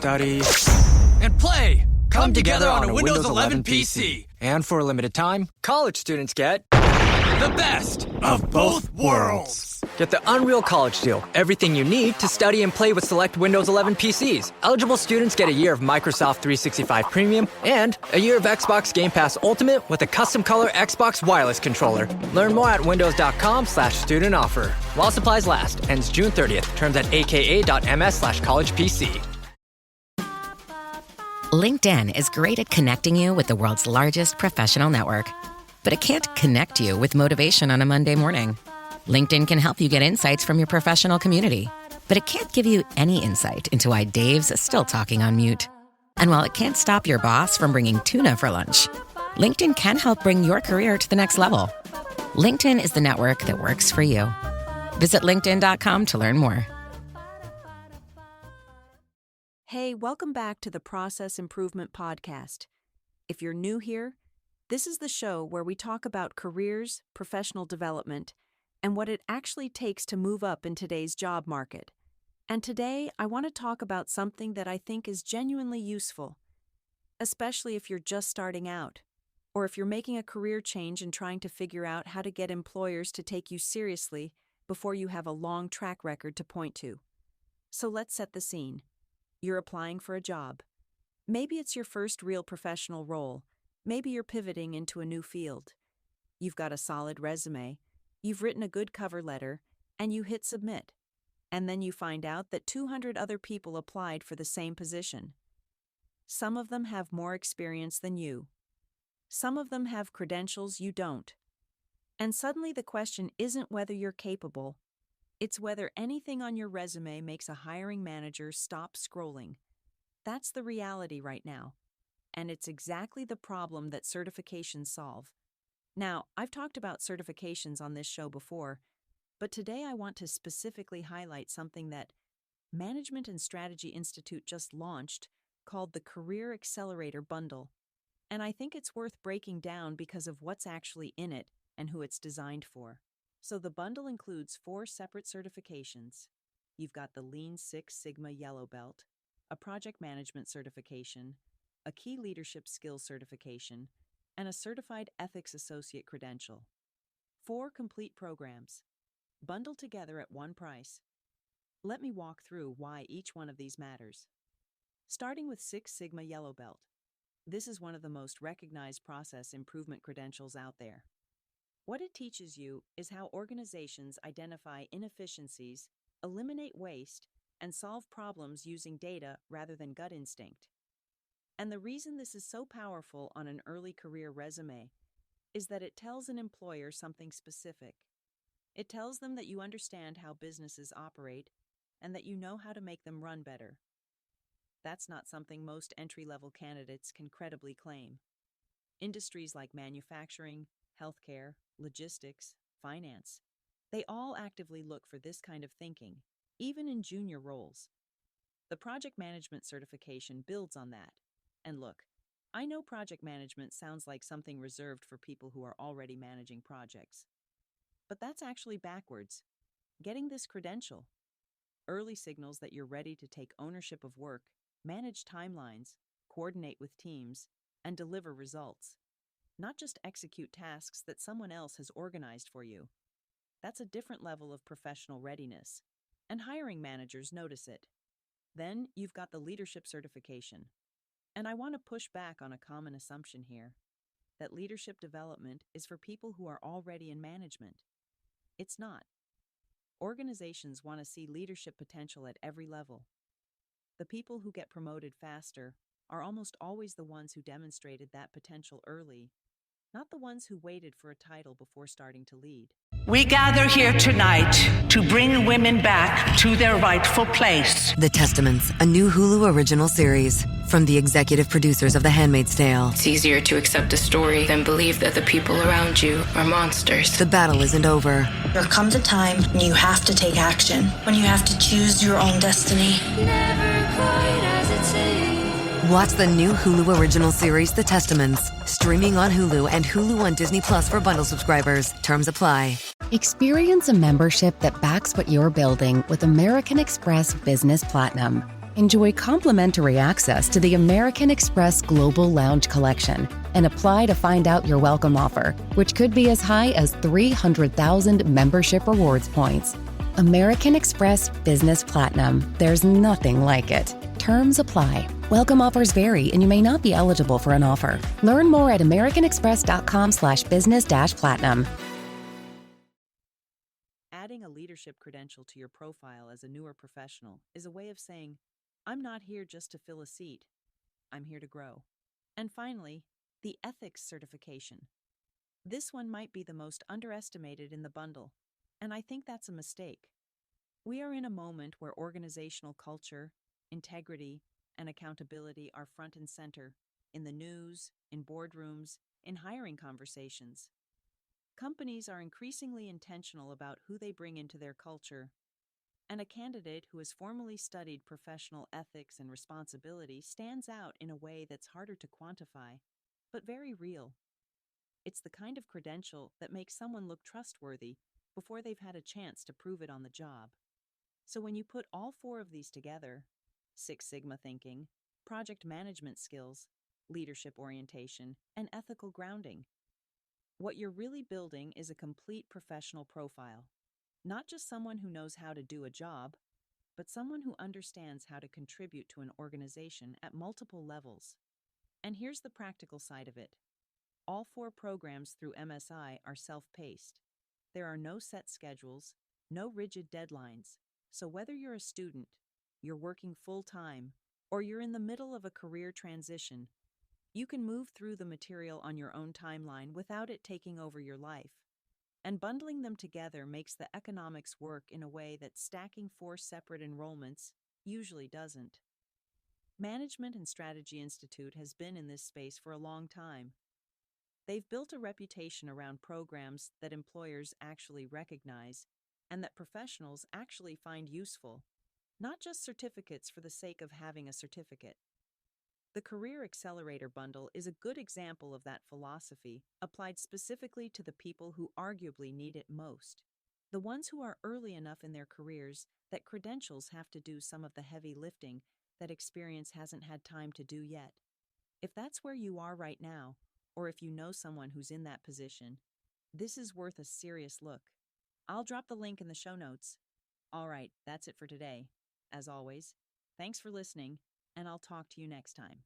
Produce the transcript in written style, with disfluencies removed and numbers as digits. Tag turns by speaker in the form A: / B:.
A: study,
B: and play come together on a Windows 11 PC.
A: And for a limited time, college students get
B: The best of both worlds.
A: Get the Unreal College Deal. Everything you need to study and play with select Windows 11 PCs. Eligible students get a year of Microsoft 365 Premium and a year of Xbox Game Pass Ultimate with a custom color Xbox wireless controller. Learn more at windows.com/student offer. While supplies last. Ends June 30th. Terms at aka.ms/collegepc.
C: LinkedIn is great at connecting you with the world's largest professional network. But it can't connect you with motivation on a Monday morning. LinkedIn can help you get insights from your professional community. But it can't give you any insight into why Dave's still talking on mute. And while it can't stop your boss from bringing tuna for lunch, LinkedIn can help bring your career to the next level. LinkedIn is the network that works for you. Visit LinkedIn.com to learn more.
D: Hey, welcome back to the Process Improvement Podcast. If you're new here, this is the show where we talk about careers, professional development, and what it actually takes to move up in today's job market. And today, I want to talk about something that I think is genuinely useful, especially if you're just starting out, or if you're making a career change and trying to figure out how to get employers to take you seriously before you have a long track record to point to. So let's set the scene. You're applying for a job. Maybe it's your first real professional role. Maybe you're pivoting into a new field. You've got a solid resume, you've written a good cover letter, and you hit submit. And then you find out that 200 other people applied for the same position. Some of them have more experience than you. Some of them have credentials you don't. And suddenly the question isn't whether you're capable, it's whether anything on your resume makes a hiring manager stop scrolling. That's the reality right now. And it's exactly the problem that certifications solve. Now, I've talked about certifications on this show before, but today I want to specifically highlight something that Management and Strategy Institute just launched called the Career Accelerator Bundle. And I think it's worth breaking down because of what's actually in it and who it's designed for. So the bundle includes 4 separate certifications. You've got the Lean Six Sigma Yellow Belt, a project management certification, a key leadership skills certification, and a certified ethics associate credential. 4 complete programs, bundled together at one price. Let me walk through why each one of these matters. Starting with Six Sigma Yellow Belt. This is one of the most recognized process improvement credentials out there. What it teaches you is how organizations identify inefficiencies, eliminate waste, and solve problems using data rather than gut instinct. And the reason this is so powerful on an early career resume is that it tells an employer something specific. It tells them that you understand how businesses operate and that you know how to make them run better. That's not something most entry-level candidates can credibly claim. Industries like manufacturing, healthcare, logistics, finance, they all actively look for this kind of thinking, even in junior roles. The project management certification builds on that. And look, I know project management sounds like something reserved for people who are already managing projects. But that's actually backwards. Getting this credential early signals that you're ready to take ownership of work, manage timelines, coordinate with teams, and deliver results. Not just execute tasks that someone else has organized for you. That's a different level of professional readiness, and hiring managers notice it. Then you've got the leadership certification. And I want to push back on a common assumption here, that leadership development is for people who are already in management. It's not. Organizations want to see leadership potential at every level. The people who get promoted faster are almost always the ones who demonstrated that potential early, not the ones who waited for a title before starting to lead.
E: We gather here tonight to bring women back to their rightful place.
F: The Testaments, a new Hulu original series from the executive producers of The Handmaid's Tale.
G: It's easier to accept a story than believe that the people around you are monsters.
F: The battle isn't over.
H: There comes a time when you have to take action, when you have to choose your own destiny.
I: Never quite as it seems.
F: Watch the new Hulu original series, The Testaments, streaming on Hulu and Hulu on Disney Plus for bundle subscribers. Terms apply.
C: Experience a membership that backs what you're building with American Express Business Platinum. Enjoy complimentary access to the American Express Global Lounge Collection and apply to find out your welcome offer, which could be as high as 300,000 membership rewards points. American Express Business Platinum. There's nothing like it. Terms apply. Welcome offers vary, and you may not be eligible for an offer. Learn more at americanexpress.com/business-platinum.
D: Adding a leadership credential to your profile as a newer professional is a way of saying, I'm not here just to fill a seat. I'm here to grow. And finally, the ethics certification. This one might be the most underestimated in the bundle, and I think that's a mistake. We are in a moment where organizational culture, integrity, and accountability are front and center in the news, in boardrooms, in hiring conversations. Companies are increasingly intentional about who they bring into their culture, and a candidate who has formally studied professional ethics and responsibility stands out in a way that's harder to quantify, but very real. It's the kind of credential that makes someone look trustworthy before they've had a chance to prove it on the job. So when you put all four of these together, Six Sigma thinking, project management skills, leadership orientation, and ethical grounding, what you're really building is a complete professional profile. Not just someone who knows how to do a job, but someone who understands how to contribute to an organization at multiple levels. And here's the practical side of it. All four programs through MSI are self-paced. There are no set schedules, no rigid deadlines. So whether you're a student, you're working full-time, or you're in the middle of a career transition, you can move through the material on your own timeline without it taking over your life. And bundling them together makes the economics work in a way that stacking four separate enrollments usually doesn't. Management and Strategy Institute has been in this space for a long time. They've built a reputation around programs that employers actually recognize and that professionals actually find useful, not just certificates for the sake of having a certificate. The Career Accelerator Bundle is a good example of that philosophy applied specifically to the people who arguably need it most, the ones who are early enough in their careers that credentials have to do some of the heavy lifting that experience hasn't had time to do yet. If that's where you are right now, or if you know someone who's in that position, this is worth a serious look. I'll drop the link in the show notes. All right, that's it for today. As always, thanks for listening, and I'll talk to you next time.